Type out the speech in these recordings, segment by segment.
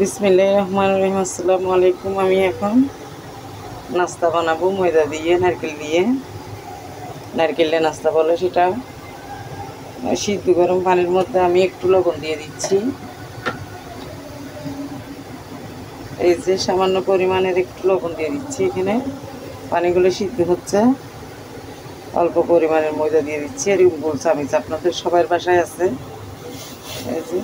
বিসমিল্লাহির রহমানির রহিম। আসসালামু আলাইকুম। আমি এখন নাস্তা বানাবো ময়দা দিয়ে, নারকেল দিয়ে। নারকেলের নাস্তা বলে সেটা। সিদ্ধ গরম পানির মধ্যে আমি একটু লবণ দিয়ে দিচ্ছি। এই যে সামান্য পরিমাণের একটু লবণ দিয়ে দিচ্ছি। এখানে পানিগুলো সিদ্ধ হচ্ছে। অল্প পরিমাণের ময়দা দিয়ে দিচ্ছি। এরকম গোল চামিচ আপনাদের সবার বাসায় আছে। এই যে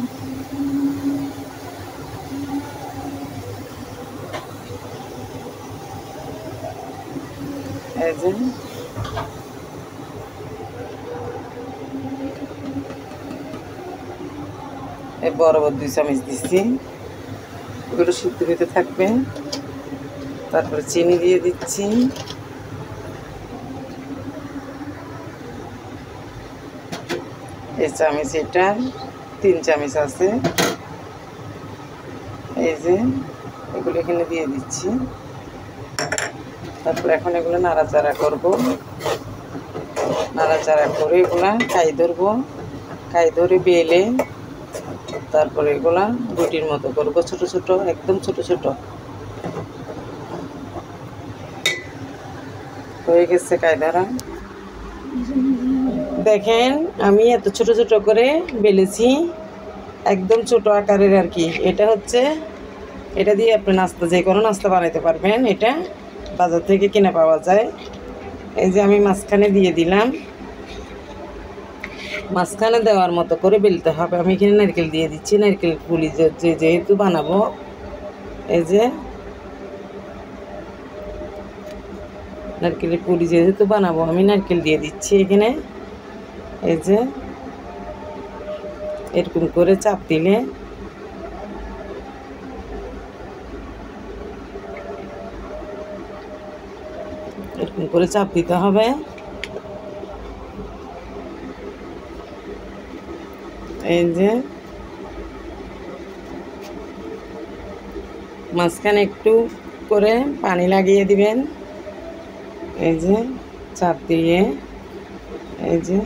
এই যে বরাবর 2 চামচ দিচ্ছি। এগুলো সিদ্ধ হতে থাকবে। তারপরে চিনি দিয়ে দিচ্ছি। এই চামচ, এটা 3 চামচ আছে। এই যে এগুলো এখানে দিয়ে দিচ্ছি। তারপরে এখন এগুলো নাড়াচাড়া করব। নাড়াচাড়া করে এগুলা কাই ধরবো। কাই ধরে বেলে তারপরে এগুলা রুটির মতো করবো, ছোট ছোট, একদম ছোট ছোট। হয়ে গেছে কাই ধরা। দেখেন আমি এত ছোট ছোট করে বেলেছি, একদম ছোট আকারের আর কি। এটা হচ্ছে, এটা দিয়ে আপনি নাস্তা, যে কোনো নাস্তা বানাইতে পারবেন। এটা বাজার থেকে কিনে পাওয়া যায়। এই যে আমি মাঝখানে দিয়ে দিলাম। মাঝখানে দেওয়ার মতো করে বেলতে হবে। আমি এখানে নারকেল দিয়ে দিচ্ছি, নারকেল পুলি যেহেতু বানাবো। এই যে নারকেলের পুলি যেহেতু বানাবো, আমি নারকেল দিয়ে দিচ্ছি এখানে। এই যে এরকম করে চাপ দিলে এরকম করে চাপ দিতে হবে। এই যে মাঝখানে একটু করে পানি লাগিয়ে দিবেন। এই যে চাপ দিয়ে, এই যে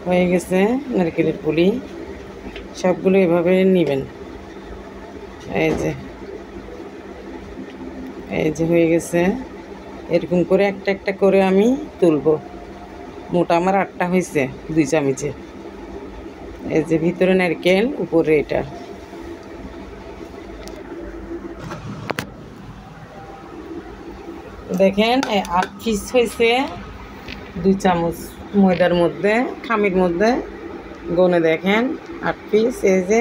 হয়ে গেছে নারকেলের পুলি। সবগুলো এভাবে নেবেন। এই যে এই যে হয়ে গেছে। এরকম করে একটা একটা করে আমি তুলবো। মোটা আমার 8টা হয়েছে 2 চামচে। এই যে ভিতরে নারকেল, উপরে এটা। দেখেন 8 পিস হয়েছে 2 চামচ ময়দার মধ্যে, খামির মধ্যে। গনে দেখেন 8 পিস। এই যে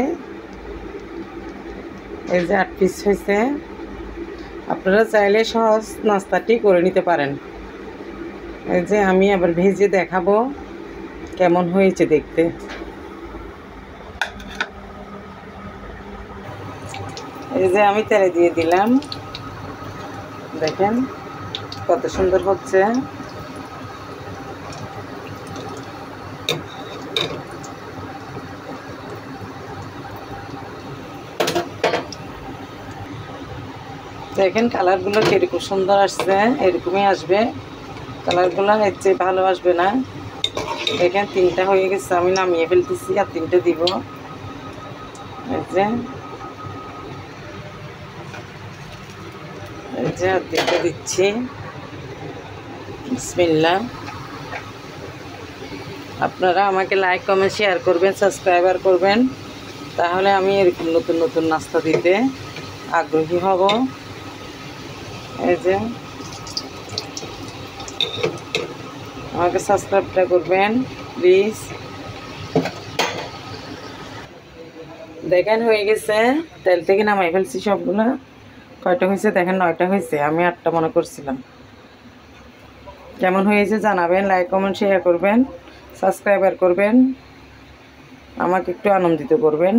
8 পিস হয়েছে। আপনারা চাইলে সহজ নাস্তাটি করে নিতে পারেন। এই যে আমি আবার ভেজে দেখাবো কেমন হয়েছে দেখতে। এই যে আমি তেলে দিয়ে দিলাম। দেখেন কত সুন্দর হচ্ছে। দেখেন কালারগুলো কিরকম সুন্দর আসছে। এরকমই আসবে কালারগুলো, এর চেয়ে ভালো আসবে না। দেখেন 3টা হয়ে গেছে। আমি নামিয়ে ফেলতেছি, আর 3টে দিব। এই যে আর 3টে দিচ্ছি। বিসমিল্লাহ। আপনারা আমাকে লাইক, কমেন্ট, শেয়ার করবেন, সাবস্ক্রাইবার করবেন। তাহলে আমি এরকম নতুন নতুন নাস্তা দিতে আগ্রহী হব। এই যে আমাকে সাবস্ক্রাইবটা করবেন প্লিজ। দেখেন হয়ে গেছে। তেল থেকে নামাই ফেলছি সবগুলো। কয়টা হয়েছে দেখেন? 9টা হয়েছে। আমি 8টা মনে করছিলাম। কেমন হয়েছে জানাবেন। লাইক, কমেন্ট, শেয়ার করবেন, সাবস্ক্রাইবার করবেন, আমাকে একটু আনন্দিত করবেন।